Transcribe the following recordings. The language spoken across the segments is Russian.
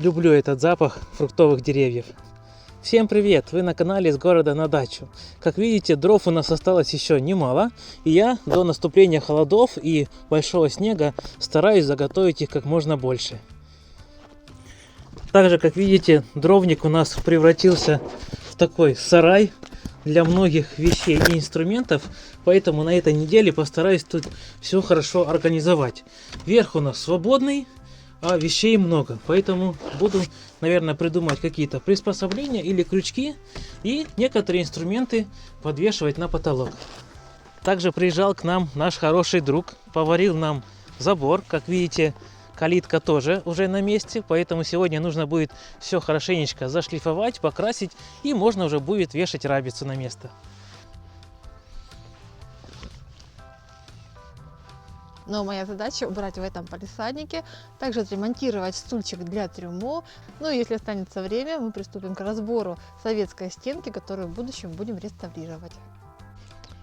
Люблю этот запах фруктовых деревьев. Всем привет! Вы на канале «С города на дачу». Как видите, дров у нас осталось еще немало, и я до наступления холодов и большого снега стараюсь заготовить их как можно больше. Также, как видите, дровник у нас превратился в такой сарай для многих вещей и инструментов, поэтому на этой неделе постараюсь тут все хорошо организовать. Верх у нас свободный, а вещей много, поэтому буду, наверное, придумать какие-то приспособления или крючки и некоторые инструменты подвешивать на потолок. Также приезжал к нам наш хороший друг, поварил нам забор. Как видите, калитка тоже уже на месте, поэтому сегодня нужно будет все хорошенечко зашлифовать, покрасить, и можно уже будет вешать рабицу на место. Но моя задача убрать в этом палисаднике, также отремонтировать стульчик для трюмо. Ну и если останется время, мы приступим к разбору советской стенки, которую в будущем будем реставрировать.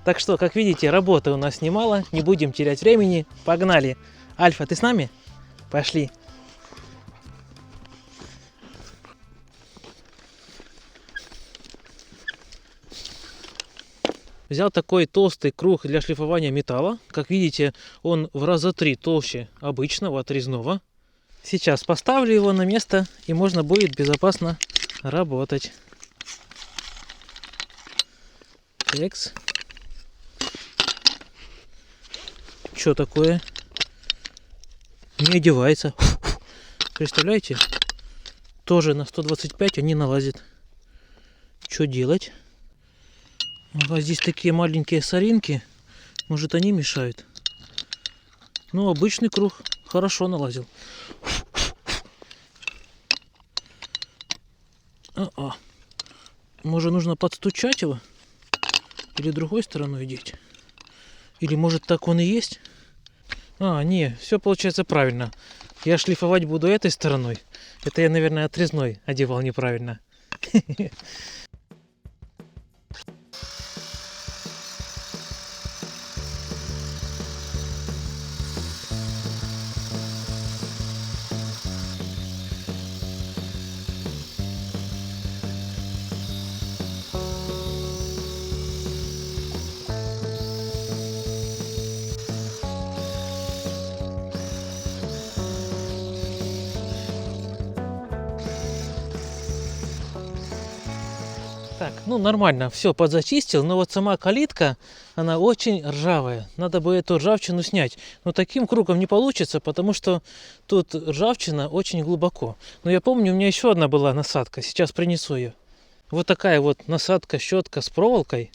Так что, как видите, работы у нас немало, не будем терять времени, погнали! Альфа, ты с нами? Пошли! Взял такой толстый круг для шлифования металла. Как видите, он в раза 3 толще обычного отрезного. Сейчас поставлю его на место, и можно будет безопасно работать. Текс. Что такое? Не одевается. Представляете? Тоже на 125 они налазят. Что делать? Ага, здесь такие маленькие соринки. Может, они мешают? Ну, обычный круг хорошо налазил. Может, нужно подстучать его? Или другой стороной идти? Или может так он и есть? Не, все получается правильно. Я шлифовать буду этой стороной. Это я, наверное, отрезной одевал неправильно. Так, ну нормально, все подзачистил, но вот сама калитка, она очень ржавая. Надо бы эту ржавчину снять. Но таким кругом не получится, потому что тут ржавчина очень глубоко. Но я помню, у меня еще одна была насадка, сейчас принесу ее. Вот такая вот насадка, щетка с проволокой.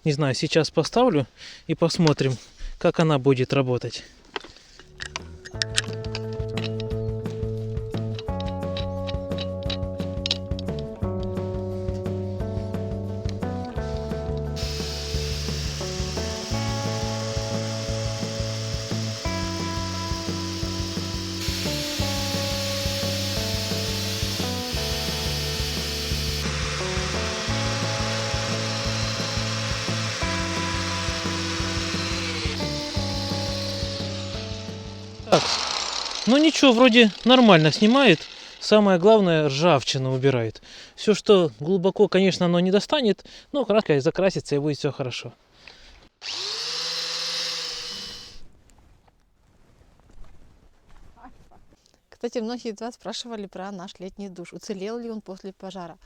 Не знаю, сейчас поставлю и посмотрим, как она будет работать. Так, ну ничего, вроде нормально снимает. Самое главное, ржавчину убирает. Все, что глубоко, конечно, оно не достанет, но краской закрасится и будет все хорошо. Кстати, многие из вас спрашивали про наш летний душ. Уцелел ли он после пожара?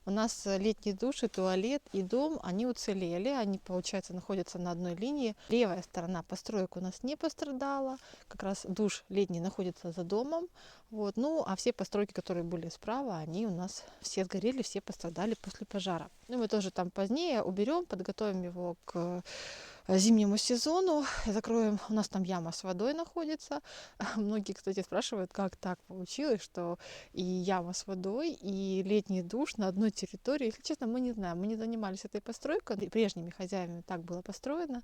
У нас летний душ и туалет, и дом, они уцелели. Они, получается, находятся на одной линии. Левая сторона построек у нас не пострадала. Как раз душ летний находится за домом. Вот. Ну, а все постройки, которые были справа, они у нас все сгорели, все пострадали после пожара. Ну, мы тоже там позднее уберем, подготовим его к зимнему сезону, закроем, у нас там яма с водой находится. Многие, кстати, спрашивают, как так получилось, что и яма с водой, и летний душ на одной территории. Если честно, мы не знаем, мы не занимались этой постройкой, прежними хозяевами так было построено.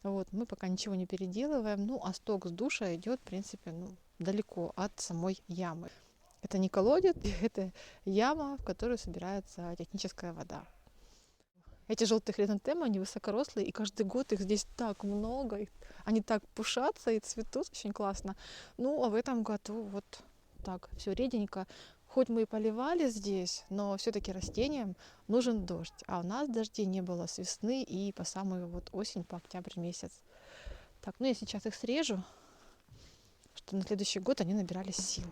Вот, мы пока ничего не переделываем, ну, а сток с душа идет, в принципе, далеко от самой ямы. Это не колодец, это яма, в которой собирается техническая вода. Эти желтые хризантемы, они высокорослые, и каждый год их здесь так много, они так пушатся и цветут, очень классно. Ну, а в этом году вот так, все реденько. хоть мы и поливали здесь, но все-таки растениям нужен дождь. А у нас дождей не было с весны и по самую вот осень, по октябрь месяц. Так, ну я сейчас их срежу, что на следующий год они набирались сил.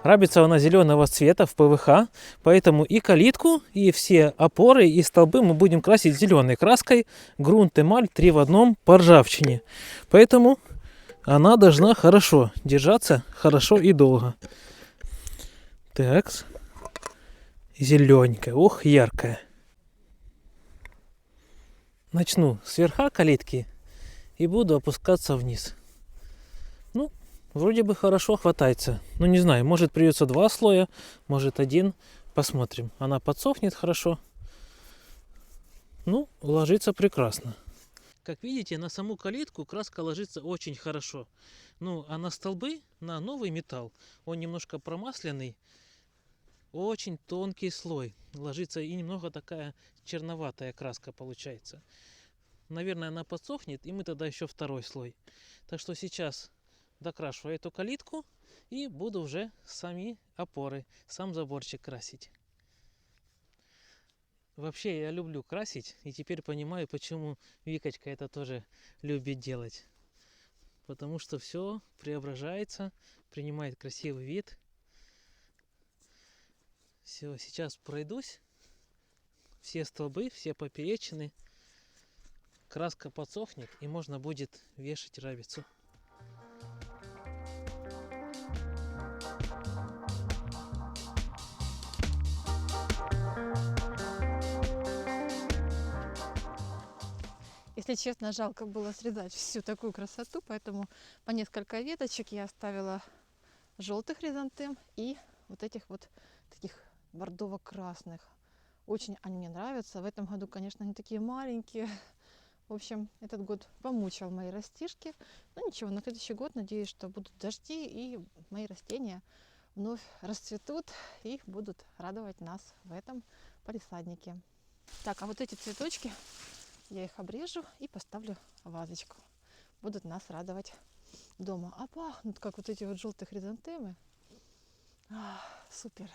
Рабица она зеленого цвета в ПВХ, поэтому и калитку, и все опоры, и столбы мы будем красить зеленой краской. Грунт, эмаль 3 в 1 по ржавчине. Поэтому она должна хорошо держаться, хорошо и долго. Так, зелененькая, ох, яркая. Начну с верха калитки и буду опускаться вниз. Ну, вроде бы хорошо хватается. Ну, не знаю, может придется 2 слоя, может 1. Посмотрим. Она подсохнет хорошо. Ну, ложится прекрасно. Как видите, на саму калитку краска ложится очень хорошо. Ну, а на столбы, на новый металл, он немножко промасленный. Очень тонкий слой. Ложится и немного такая черноватая краска получается. Наверное, она подсохнет, и мы тогда еще 2 слой. Так что сейчас докрашу эту калитку и буду уже сами опоры, сам заборчик красить. Вообще я люблю красить, и теперь понимаю, почему Викочка это тоже любит делать. Потому что все преображается, принимает красивый вид. Все, сейчас пройдусь. Все столбы, все поперечины. Краска подсохнет, и можно будет вешать рабицу. Если честно, жалко было срезать всю такую красоту, поэтому по несколько веточек я оставила желтых хризантем и вот этих вот таких бордово-красных. Очень они мне нравятся. В этом году, конечно, они такие маленькие. В общем, этот год помучил мои растишки. Но ничего, на следующий год надеюсь, что будут дожди и мои растения вновь расцветут и будут радовать нас в этом палисаднике. Так, а вот эти цветочки я их обрежу и поставлю в вазочку. Будут нас радовать дома. А пахнут, как вот эти вот желтые хризантемы. Супер.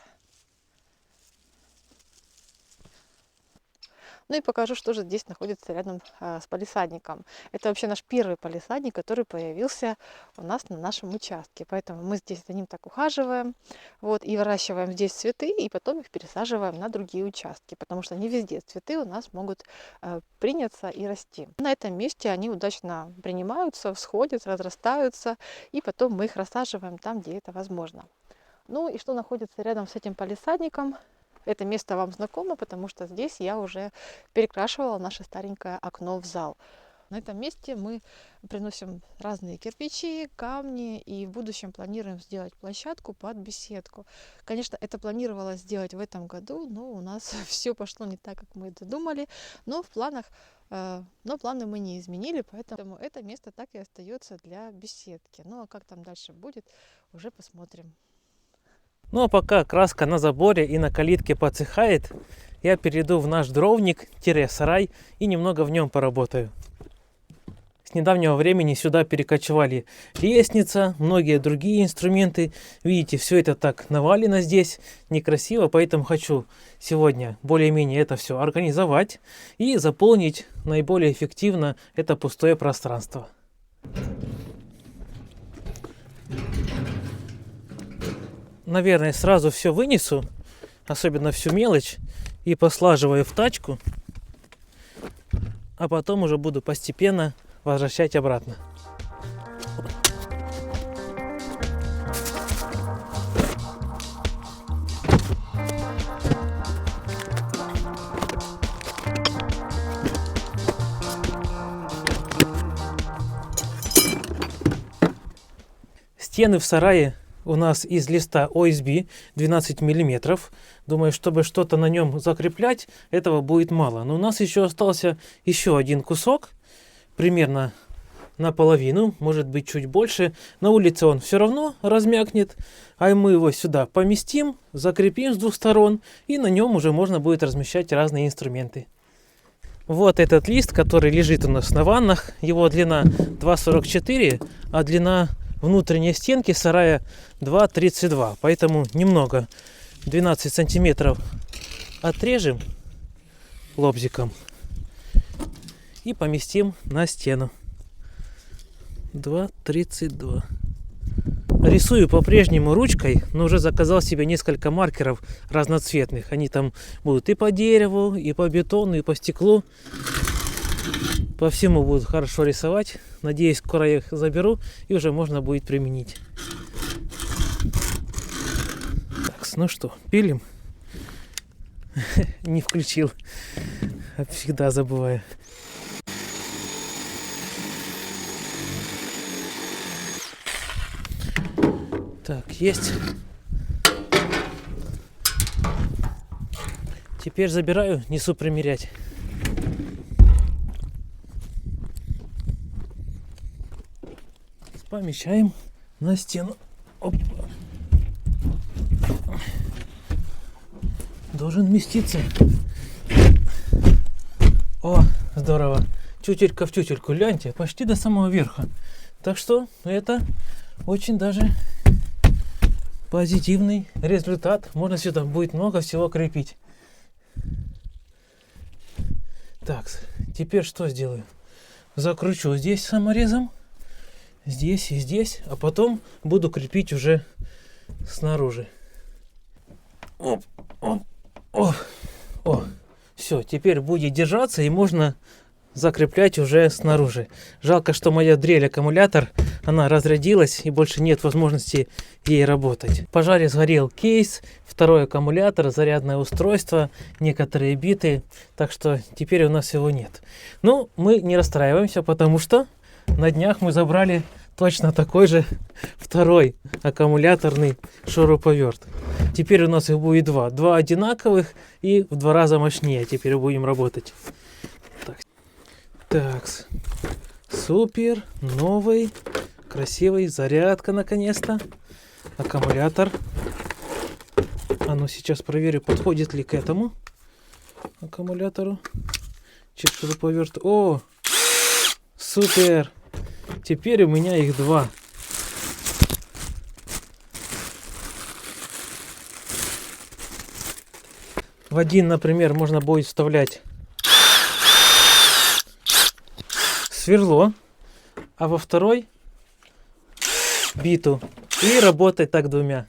Ну и покажу, что же здесь находится рядом с палисадником. Это вообще наш первый палисадник, который появился у нас на нашем участке. Поэтому мы здесь за ним так ухаживаем, вот, и выращиваем здесь цветы, и потом их пересаживаем на другие участки, потому что не везде цветы у нас могут приняться и расти. На этом месте они удачно принимаются, всходят, разрастаются, и потом мы их рассаживаем там, где это возможно. Ну и что находится рядом с этим палисадником? Это место вам знакомо, потому что здесь я уже перекрашивала наше старенькое окно в зал. На этом месте мы приносим разные кирпичи, камни и в будущем планируем сделать площадку под беседку. Конечно, это планировалось сделать в этом году, но у нас все пошло не так, как мы это думали. Но в планах, но планы мы не изменили, поэтому это место так и остается для беседки. Ну а как там дальше будет, уже посмотрим. Ну а пока краска на заборе и на калитке подсыхает, я перейду в наш дровник-сарай и немного в нем поработаю. С недавнего времени сюда перекочевали лестница, многие другие инструменты. Видите, все это так навалено здесь, некрасиво, поэтому хочу сегодня более-менее это все организовать и заполнить наиболее эффективно это пустое пространство. Наверное, сразу все вынесу, особенно всю мелочь, и послаживаю в тачку, а потом уже буду постепенно возвращать обратно. Стены в сарае у нас из листа OSB 12 мм. Думаю, чтобы что-то на нем закреплять, этого будет мало. Но у нас еще остался еще один кусок, примерно наполовину, может быть чуть больше. На улице он все равно размякнет, а мы его сюда поместим, закрепим с двух сторон, и на нем уже можно будет размещать разные инструменты. Вот этот лист, который лежит у нас на ваннах, его длина 2,44, а длина внутренней стенки сарая 2,32, поэтому немного, 12 сантиметров отрежем лобзиком и поместим на стену. 2,32. Рисую по-прежнему ручкой, но уже заказал себе несколько маркеров разноцветных. Они там будут и по дереву, и по бетону, и по стеклу. По всему будут хорошо рисовать. Надеюсь, скоро я их заберу и уже можно будет применить. Так, ну что, пилим? Не включил. Всегда забываю. Так, есть. Теперь забираю, несу примерять. Помещаем на стену. Оп. Должен вместиться. О, здорово. Тютелька в тютельку, гляньте, почти до самого верха. Так что это очень даже позитивный результат. Можно сюда будет много всего крепить. Так, теперь что сделаю? Закручу здесь саморезом. Здесь и здесь. А потом буду крепить уже снаружи. Оп, оп, оп. О, все, теперь будет держаться и можно закреплять уже снаружи. Жалко, что моя дрель-аккумулятор, она разрядилась и больше нет возможности ей работать. В пожаре сгорел кейс, второй аккумулятор, зарядное устройство, некоторые биты, так что теперь у нас его нет. Но мы не расстраиваемся, потому что на днях мы забрали точно такой же второй аккумуляторный шуруповерт. Теперь у нас их будет два. Два одинаковых и в 2 раза мощнее. Теперь будем работать. Так, супер, новый, красивый, зарядка наконец-то, аккумулятор. А ну сейчас проверю, подходит ли к этому аккумулятору. Шуруповерт. О, супер! Теперь у меня их 2. В один, например, можно будет вставлять сверло, а во второй биту. И работать так 2.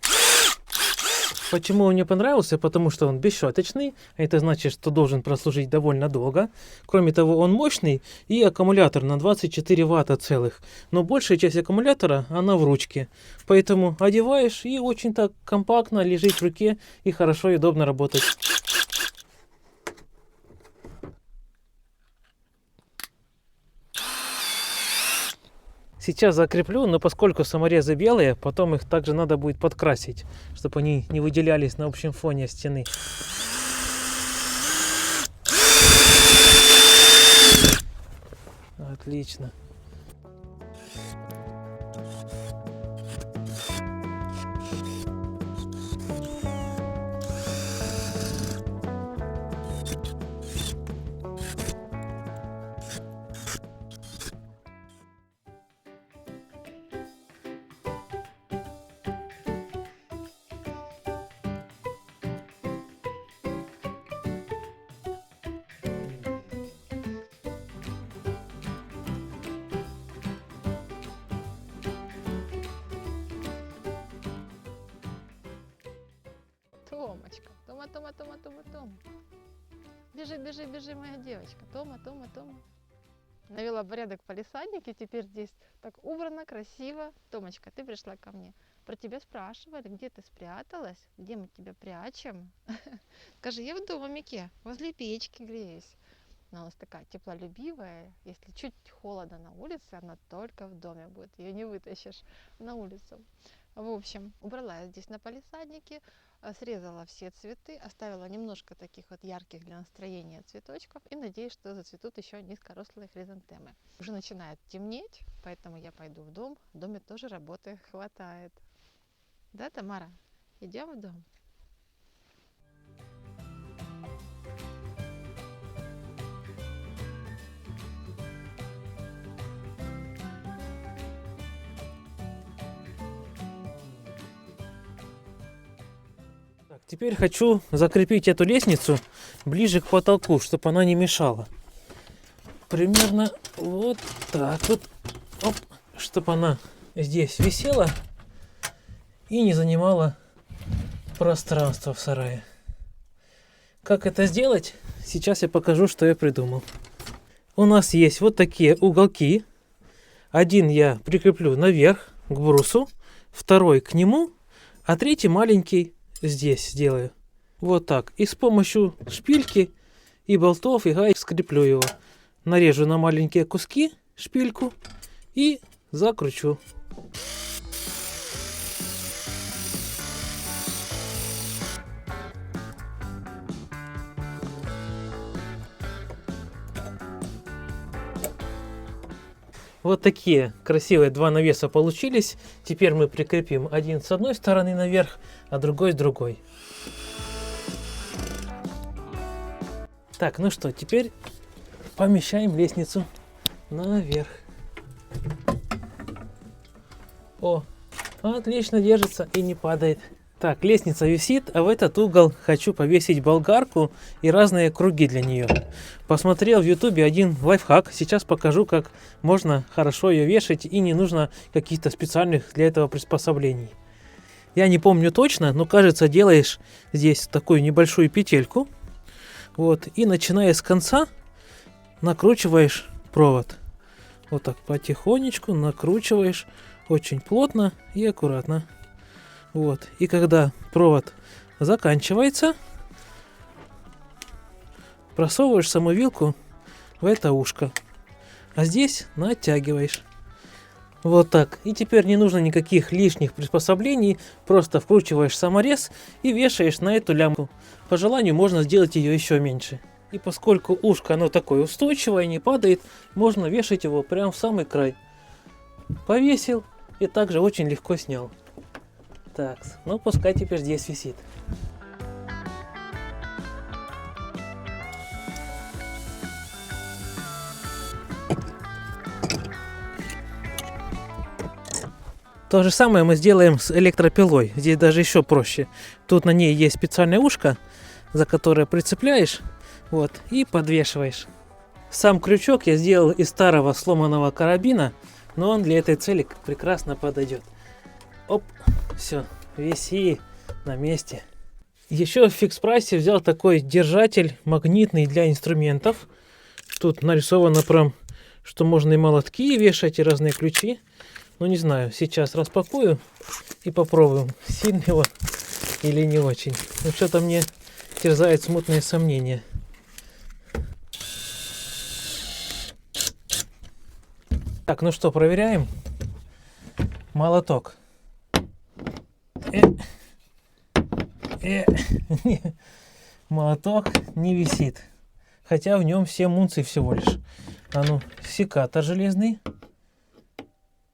Почему он мне понравился? Потому что он бесщеточный. Это значит, что должен прослужить довольно долго. Кроме того, он мощный и аккумулятор на 24 ватта целых. Но большая часть аккумулятора, она в ручке. Поэтому одеваешь и очень так компактно лежит в руке и хорошо и удобно работать. Сейчас закреплю, но поскольку саморезы белые, потом их также надо будет подкрасить, чтобы они не выделялись на общем фоне стены. Отлично. Томочка, Тома. Бежи, моя девочка. Тома. Навела порядок в палисаднике, теперь здесь так убрано, красиво. Томочка, ты пришла ко мне. Про тебя спрашивали, где ты спряталась, где мы тебя прячем. Скажи, я в домике, возле печки греюсь. Она у нас такая теплолюбивая. Если чуть холодно на улице, она только в доме будет. Ее не вытащишь на улицу. В общем, убрала я здесь на палисаднике, срезала все цветы, оставила немножко таких вот ярких для настроения цветочков и надеюсь, что зацветут еще низкорослые хризантемы. Уже начинает темнеть, поэтому я пойду в дом. В доме тоже работы хватает. Да, Тамара? Идем в дом? Так, теперь хочу закрепить эту лестницу ближе к потолку, чтобы она не мешала. Примерно вот так вот, чтобы она здесь висела и не занимала пространство в сарае. Как это сделать? Сейчас я покажу, что я придумал. У нас есть вот такие уголки. Один я прикреплю наверх к брусу, второй к нему, а третий маленький здесь сделаю. Вот так. И с помощью шпильки и болтов и гаек скреплю его. Нарежу на маленькие куски шпильку и закручу. Вот такие красивые два навеса получились. Теперь мы прикрепим один с одной стороны наверх, а другой с другой. Так, ну что, теперь помещаем лестницу наверх. О, отлично держится и не падает. Так, лестница висит, а в этот угол хочу повесить болгарку и разные круги для нее. Посмотрел в ютубе один лайфхак, сейчас покажу, как можно хорошо ее вешать и не нужно каких-то специальных для этого приспособлений. Я не помню точно, но кажется, делаешь здесь такую небольшую петельку. Вот, и начиная с конца накручиваешь провод. Вот так потихонечку накручиваешь, очень плотно и аккуратно. Вот, и когда провод заканчивается, просовываешь саму вилку в это ушко, а здесь натягиваешь. Вот так. И теперь не нужно никаких лишних приспособлений, просто вкручиваешь саморез и вешаешь на эту лямку. По желанию можно сделать ее еще меньше. И поскольку ушко оно такое устойчивое, не падает, можно вешать его прямо в самый край. Повесил и также очень легко снял. Так, ну пускай теперь здесь висит. То же самое мы сделаем с электропилой. Здесь даже еще проще. Тут на ней есть специальное ушко, за которое прицепляешь, вот, и подвешиваешь. Сам крючок я сделал из старого сломанного карабина, но он для этой цели прекрасно подойдет. Оп, все, виси на месте. Еще в фикс-прайсе взял такой держатель магнитный для инструментов. Тут нарисовано прям, что можно и молотки вешать, и разные ключи. Ну не знаю, сейчас распакую и попробуем, сильно его или не очень. Ну что-то мне терзает смутные сомнения. Так, ну что, проверяем. Молоток. Молоток не висит. Хотя в нем 7 унций всего лишь. А ну, секатор железный.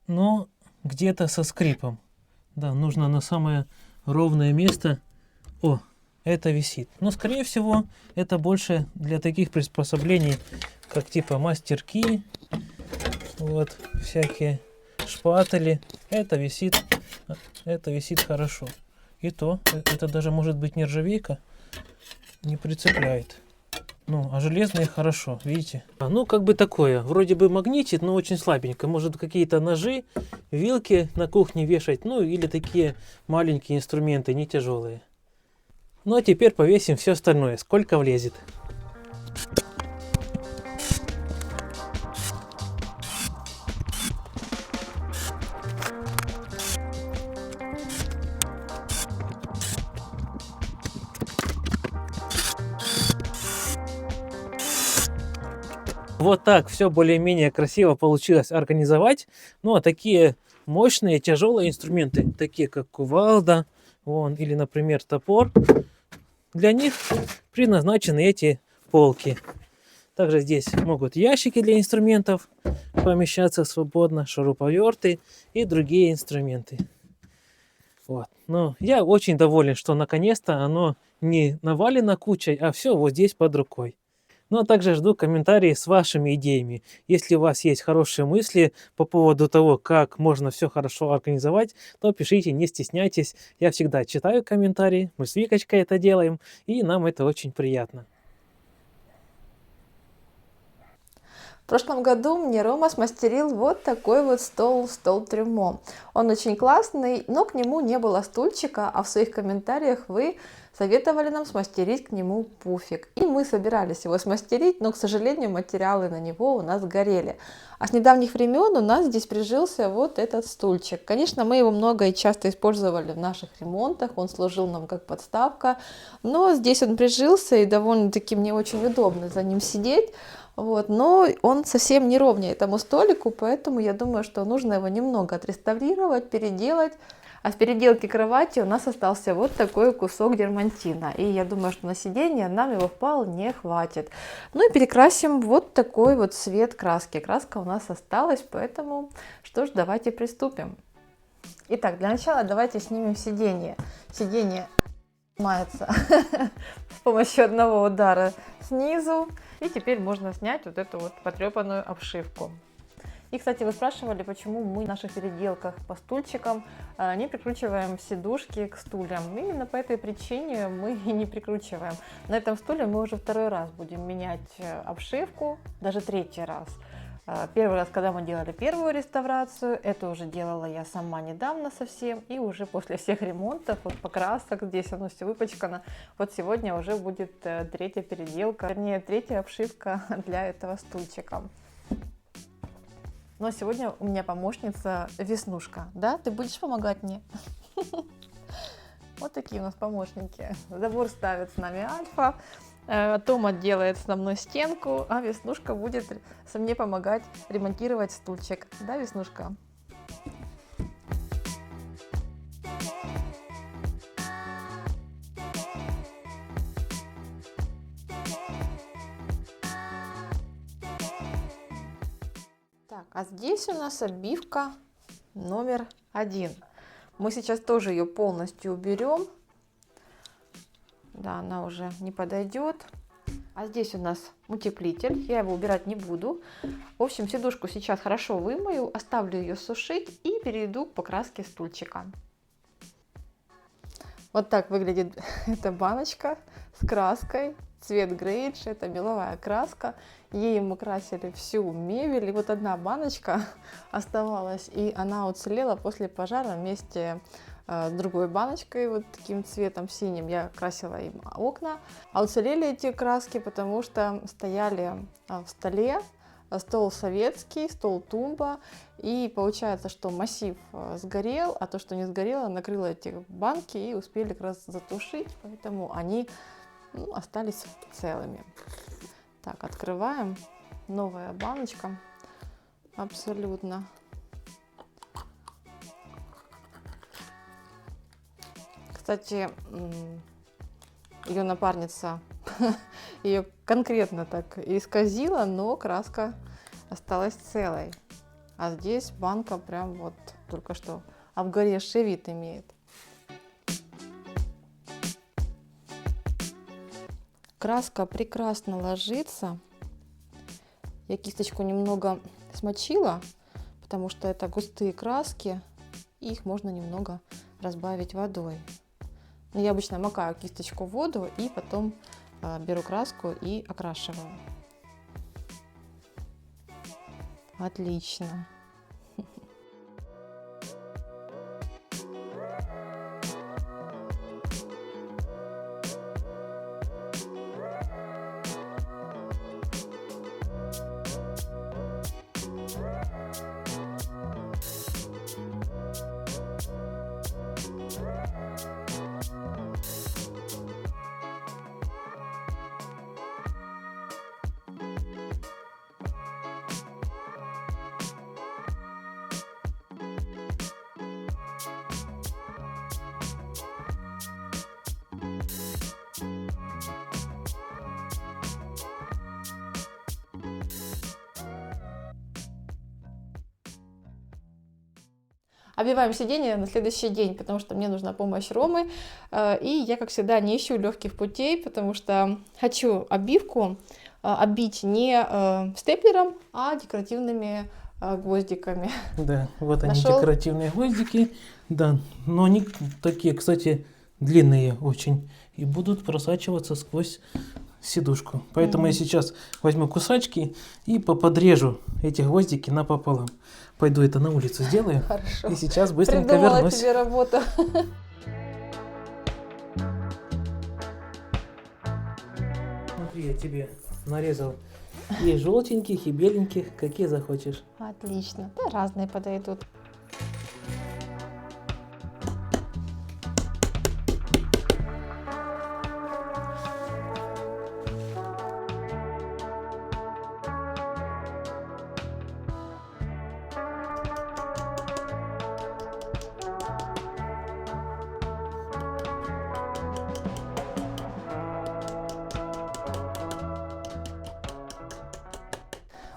Но где-то со скрипом. Да, нужно на самое ровное место. О, это висит. Но скорее всего это больше для таких приспособлений, как типа мастерки. Вот, всякие шпатели. Это висит хорошо. И то, это даже может быть нержавейка. Не прицепляет. Ну, а железные хорошо, видите? Ну, как бы такое. Вроде бы магнитит, но очень слабенько. Может, какие-то ножи, вилки на кухне вешать. Ну, или такие маленькие инструменты, не тяжелые. Ну, а теперь повесим все остальное. Сколько влезет. Вот так все более-менее красиво получилось организовать. Ну а такие мощные, тяжелые инструменты, такие как кувалда, вон, или, например, топор, для них предназначены эти полки. Также здесь могут ящики для инструментов помещаться свободно, шуруповерты и другие инструменты. Вот. Но я очень доволен, что наконец-то оно не навалено кучей, а все вот здесь под рукой. Ну а также жду комментарии с вашими идеями. Если у вас есть хорошие мысли по поводу того, как можно все хорошо организовать, то пишите, не стесняйтесь. Я всегда читаю комментарии, мы с Викочкой это делаем, и нам это очень приятно. В прошлом году мне Рома смастерил вот такой вот стол трюмо. Он очень классный, но к нему не было стульчика, а в своих комментариях вы советовали нам смастерить к нему пуфик. И мы собирались его смастерить, но, к сожалению, материалы на него у нас горели. А с недавних времен у нас здесь прижился вот этот стульчик. Конечно, мы его много и часто использовали в наших ремонтах, он служил нам как подставка, но здесь он прижился и довольно-таки мне очень удобно за ним сидеть. Вот, но он совсем не ровнее этому столику, поэтому я думаю, что нужно его немного отреставрировать, переделать. А с переделки кровати у нас остался вот такой кусок дермантина. И я думаю, что на сиденье нам его вполне хватит. Ну и перекрасим вот такой вот цвет краски. Краска у нас осталась, поэтому что ж, давайте приступим. Итак, для начала давайте снимем сиденье. Сиденье снимается с помощью одного удара снизу. И теперь можно снять вот эту вот потрепанную обшивку. И, кстати, вы спрашивали, почему мы в наших переделках по стульчикам не прикручиваем сидушки к стульям. Именно по этой причине мы и не прикручиваем. На этом стуле мы уже второй раз будем менять обшивку, даже третий раз. Первый раз, когда мы делали первую реставрацию, это уже делала я сама недавно совсем, и уже после всех ремонтов, вот покрасок, здесь оно все выпачкано, вот сегодня уже будет третья переделка, вернее, третья обшивка для этого стульчика. Но сегодня у меня помощница Веснушка, да? Ты будешь помогать мне? Вот такие у нас помощники. Забор ставит с нами Альфа. Тома делает со мной стенку, а Веснушка будет мне помогать ремонтировать стульчик. Да, Веснушка? Так, а здесь у нас обивка номер 1. Мы сейчас тоже ее полностью уберем. Да, она уже не подойдет. А здесь у нас утеплитель. Я его убирать не буду. В общем, сидушку сейчас хорошо вымою, оставлю ее сушить и перейду к покраске стульчика. Вот так выглядит эта баночка с краской. Цвет грейдж, это меловая краска. Ей мы красили всю мебель. И вот одна баночка оставалась, и она уцелела после пожара вместе с другой баночкой, вот таким цветом синим. Я красила им окна. А уцелели эти краски, потому что стояли в столе. Стол советский, стол тумба. И получается, что массив сгорел, а то, что не сгорело, накрыло эти банки и успели как раз затушить. Поэтому они остались целыми. Так, открываем. Новая баночка. Абсолютно. Кстати, ее напарница ее конкретно так исказила, но краска осталась целой. А здесь банка прям вот только что обгоревший вид имеет. Краска прекрасно ложится. Я кисточку немного смочила, потому что это густые краски, и их можно немного разбавить водой. Но я обычно макаю кисточку в воду и потом беру краску и окрашиваю. Отлично. Обиваем сиденье на следующий день, потому что мне нужна помощь Ромы. И я, как всегда, не ищу легких путей, потому что хочу обивку оббить не степлером, а декоративными гвоздиками. Да, вот они, Нашел? декоративные гвоздики. Да, но они такие, кстати, длинные очень. И будут просачиваться сквозь сидушку. Поэтому я сейчас возьму кусачки и подрежу эти гвоздики напополам. Пойду это на улицу сделаю. Хорошо. И сейчас быстренько Придумала вернусь. тебе работу. Смотри, я тебе нарезал и желтеньких, и беленьких, какие захочешь. Отлично. Да, разные подойдут.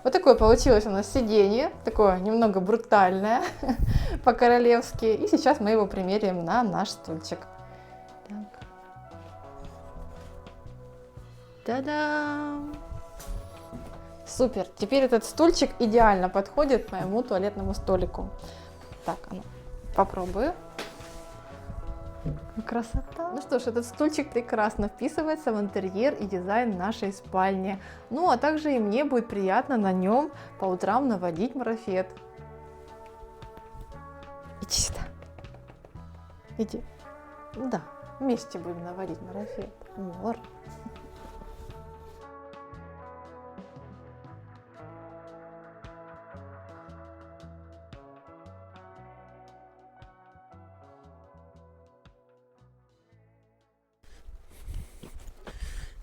Вот такое получилось у нас сиденье, такое немного брутальное, по-королевски. И сейчас мы его примерим на наш стульчик. Так. Та-дам! Супер! Теперь этот стульчик идеально подходит к моему туалетному столику. Так, а ну, попробую. Красота! Ну что ж, этот стульчик прекрасно вписывается в интерьер и дизайн нашей спальни. Ну, а также и мне будет приятно на нем по утрам наводить марафет. Иди сюда. Иди. Да, вместе будем наводить марафет. Мор.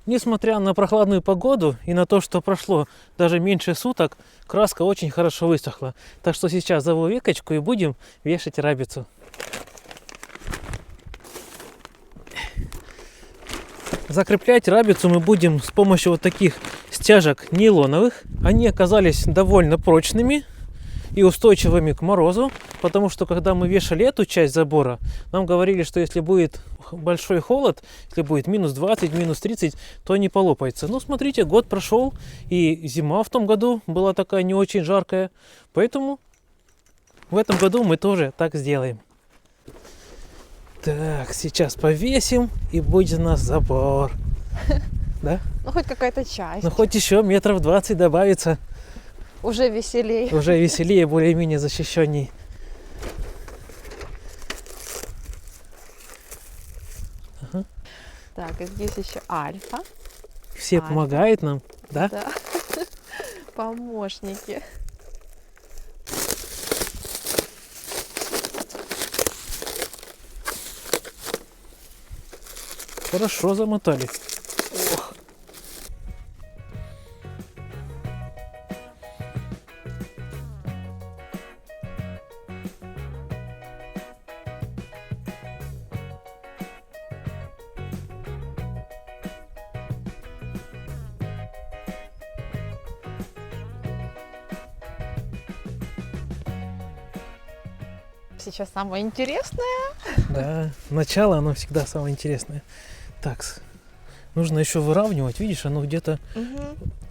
Несмотря на прохладную погоду и на то, что прошло даже меньше суток, краска очень хорошо высохла. Так что сейчас зову Викочку и будем вешать рабицу. Закреплять рабицу мы будем с помощью вот таких стяжек нейлоновых. Они оказались довольно прочными и устойчивыми к морозу, потому что когда мы вешали эту часть забора, нам говорили, что если будет большой холод, если будет минус 20, минус 30, то не полопается. Ну, смотрите, год прошел, и зима в том году была такая не очень жаркая, поэтому в этом году мы тоже так сделаем. Так, сейчас повесим, и будет у нас забор. Да? Ну, хоть какая-то часть. Ну, хоть еще метров 20 добавится. Уже веселей. Уже веселее, более-менее защищенней. Ага. Так, и здесь еще альфа. Все Альфа. помогают нам, да? Да. Помощники. Хорошо замотали. Ох. Сейчас самое интересное. Да, начало, оно всегда самое интересное. Так, нужно еще выравнивать. Видишь, оно где-то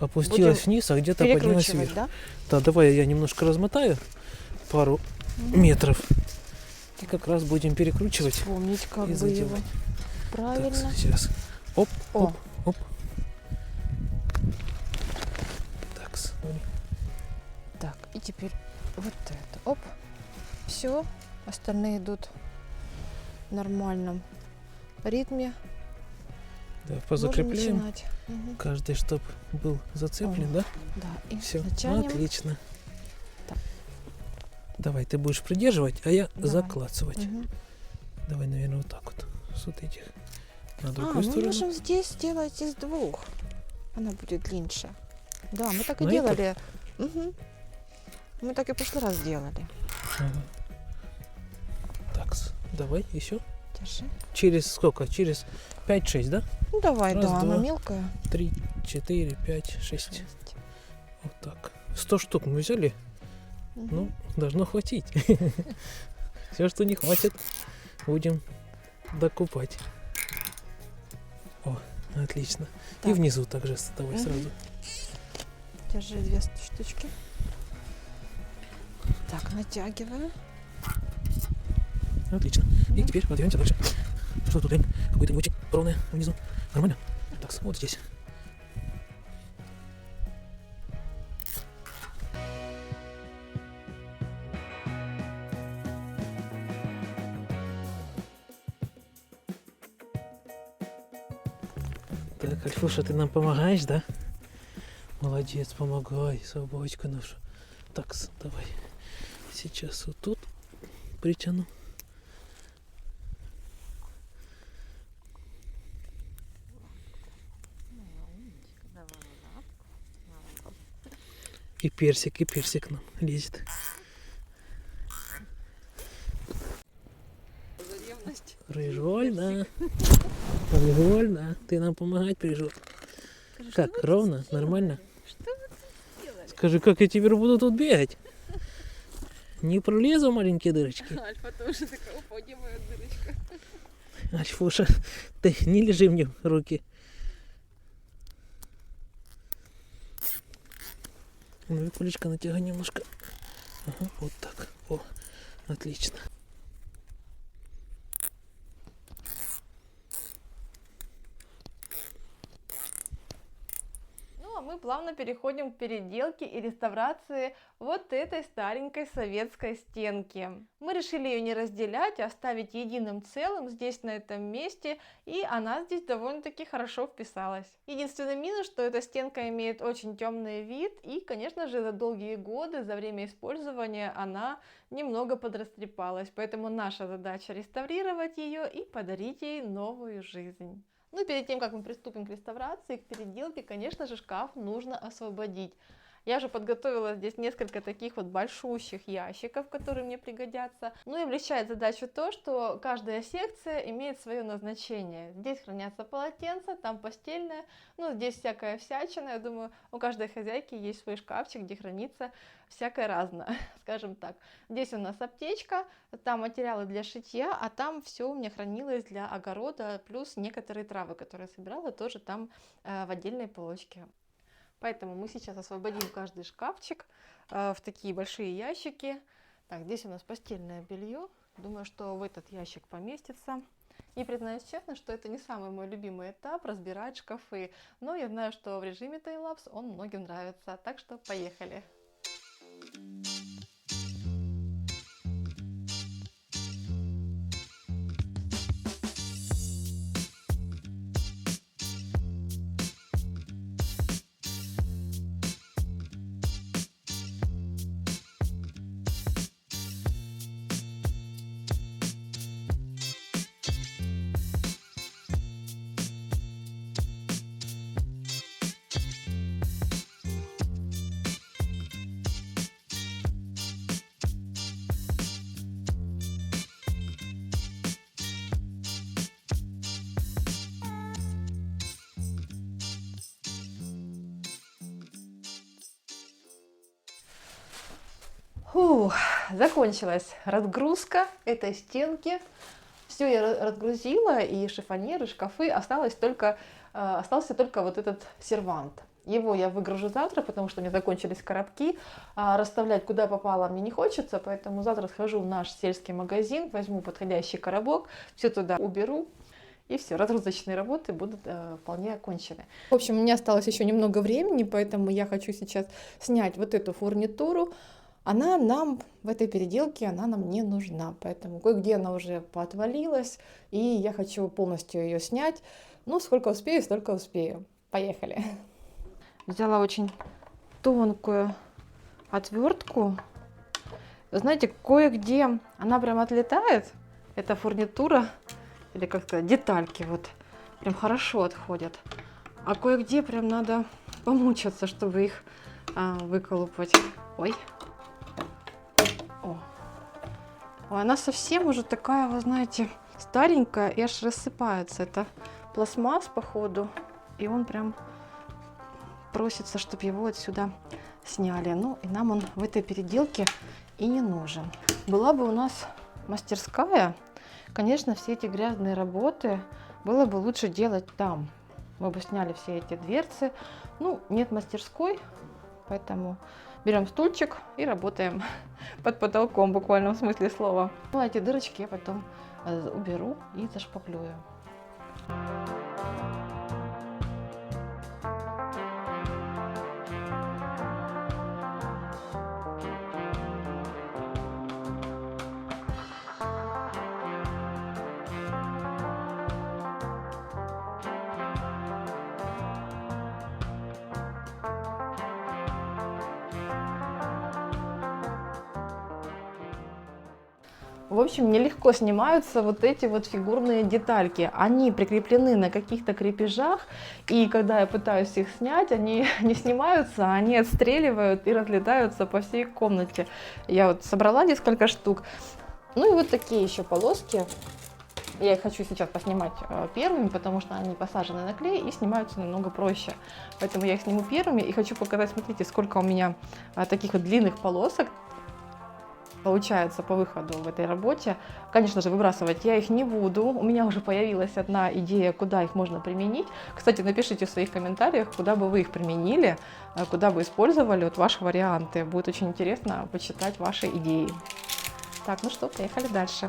опустилось Будем вниз, а где-то поднялось перекручивать, вверх. да? Да, давай я немножко размотаю пару метров. И как раз будем перекручивать. Вспомнить, как и бы задевать. его. Правильно. Так, сейчас. Оп, О. оп, оп. Так, смотри. Так, и теперь вот это. Оп. Все. Остальные идут в нормальном ритме. Да, Можем позакрепляем. начинать. Мгм. Каждый, чтоб был зацеплен, да? Да, и Все, натянем. отлично. Так. Давай, ты будешь придерживать, а я Давай. заклацывать. Мгм. Давай, наверное, вот так вот. С вот этих. На А, другую мы сторону. можем здесь сделать из двух. Она будет длиннее. Да, мы так и На эту? делали. Мгм. Мы так и в прошлый раз делали. Ага. Так, давай еще. Держи. Через сколько? Через 5-6, да? Ну давай, Раз, да, она два. мелкая. 3, 4, 5, 6. Вот так. 100 штук мы взяли. Мгм. Ну, должно хватить. Все, что не хватит, будем докупать. О, отлично. Так. И внизу также давай сразу. Держи 2 штучки. Так, натягиваю. Отлично. И теперь продвигаемся дальше. Что тут, какое-то не очень ровное внизу. Нормально? Так, вот здесь. Так, Альфуша, ты нам помогаешь, да? Молодец, помогай, собачка наша. Так, давай. Сейчас вот тут притяну. И персик нам лезет. Рыжольна. Рыжольна. Ты нам помогать пришел. Как, ровно? Нормально? Что вы тут делали? Скажи, как я теперь буду тут бегать? Не пролезу маленькие дырочки. Альфа тоже такая, поднимает дырочка. Альфуша, ты не лежи мне в руки. Ну, Викулечка, натягай немножко. Ага, вот так. О, отлично. Ну, а мы плавно переходим к переделке и реставрации вот этой старенькой советской стенки. Мы решили ее не разделять, а оставить единым целым здесь, на этом месте, и она здесь довольно-таки хорошо вписалась. Единственный минус, что эта стенка имеет очень темный вид, и, конечно же, за долгие годы, за время использования она немного подрастрепалась, поэтому наша задача реставрировать ее и подарить ей новую жизнь. Ну и перед тем, как мы приступим к реставрации, к переделке, конечно же, шкаф нужно освободить. Я же подготовила здесь несколько таких вот большущих ящиков, которые мне пригодятся. Ну и облегчает задачу то, что каждая секция имеет свое назначение. Здесь хранятся полотенца, там постельное, ну здесь всякая всячина. Я думаю, у каждой хозяйки есть свой шкафчик, где хранится всякое разное, скажем так. Здесь у нас аптечка, там материалы для шитья, а там все у меня хранилось для огорода, плюс некоторые травы, которые я собирала, тоже там в отдельной полочке. Поэтому мы сейчас освободим каждый шкафчик в такие большие ящики. Так, здесь у нас постельное белье. Думаю, что в этот ящик поместится. И признаюсь честно, что это не самый мой любимый этап — разбирать шкафы. Но я знаю, что в режиме таймлапс он многим нравится. Так что поехали! Фух, закончилась разгрузка этой стенки. Все я разгрузила, и шифонеры, и шкафы. Остался только вот этот сервант. Его я выгружу завтра, потому что у меня закончились коробки. Расставлять куда попало мне не хочется, поэтому завтра схожу в наш сельский магазин, возьму подходящий коробок, все туда уберу. И все, разгрузочные работы будут вполне окончены. В общем, у меня осталось еще немного времени, поэтому я хочу сейчас снять вот эту фурнитуру. Она нам в этой переделке, она нам не нужна, поэтому кое-где она уже поотвалилась, и я хочу полностью ее снять. Ну, сколько успею, столько успею. Поехали. Взяла очень тонкую отвертку. Знаете, кое-где она прям отлетает, эта фурнитура, или как сказать, детальки вот, прям хорошо отходят. А кое-где прям надо помучиться, чтобы их выколупать. Ой. Ой, она совсем уже такая, вы знаете, старенькая и аж рассыпается. Это пластмасс, походу, и он прям просится, чтобы его отсюда сняли. Ну, и нам он в этой переделке и не нужен. Была бы у нас мастерская, конечно, все эти грязные работы было бы лучше делать там. Мы бы сняли все эти дверцы. Ну, нет мастерской, поэтому берем стульчик и работаем под потолком, в буквальном смысле слова. Ну, а эти дырочки я потом уберу и зашпаклюю. В общем, нелегко снимаются вот эти вот фигурные детальки. Они прикреплены на каких-то крепежах, и когда я пытаюсь их снять, они не снимаются, они отстреливают и разлетаются по всей комнате. Я вот собрала несколько штук. Ну и вот такие еще полоски. Я их хочу сейчас поснимать первыми, потому что они посажены на клей и снимаются намного проще. Поэтому я их сниму первыми и хочу показать, смотрите, сколько у меня таких вот длинных полосок получается по выходу в этой работе. Конечно же, выбрасывать я их не буду. У меня уже появилась одна идея, куда их можно применить. Кстати, напишите в своих комментариях, куда бы вы их применили, куда бы использовали, вот ваши варианты. Будет очень интересно почитать ваши идеи. Так, ну что, поехали дальше.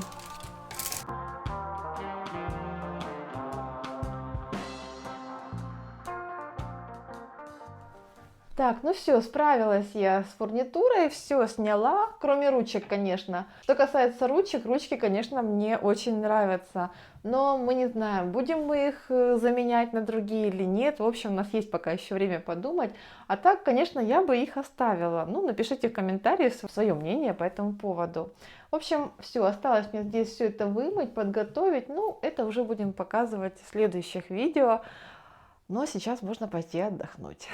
Так, ну все, справилась я с фурнитурой, все сняла, кроме ручек, конечно. Что касается ручек, ручки, конечно, мне очень нравятся, но мы не знаем, будем мы их заменять на другие или нет. В общем, у нас есть пока еще время подумать. А так, конечно, я бы их оставила. Ну, напишите в комментариях свое мнение по этому поводу. В общем, все, осталось мне здесь все это вымыть, подготовить. Ну, это уже будем показывать в следующих видео. Но сейчас можно пойти отдохнуть.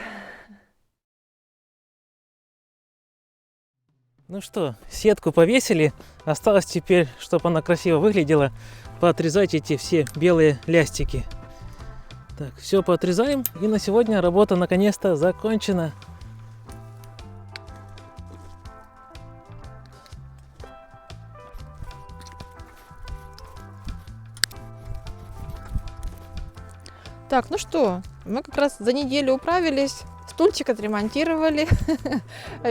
Ну что, сетку повесили. Осталось теперь, чтобы она красиво выглядела, поотрезать эти все белые лястики. Так, все поотрезаем. И на сегодня работа наконец-то закончена. Так, ну что, мы как раз за неделю управились, стульчик отремонтировали,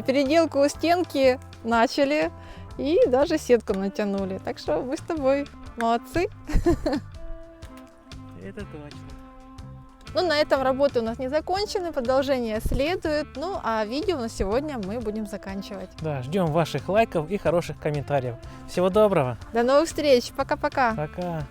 переделку у стенки начали и даже сетку натянули. Так что мы с тобой молодцы. Это точно. Ну, на этом работы у нас не закончены, продолжение следует. Ну, а видео на сегодня мы будем заканчивать. Да, ждем ваших лайков и хороших комментариев. Всего доброго. До новых встреч. Пока-пока. Пока.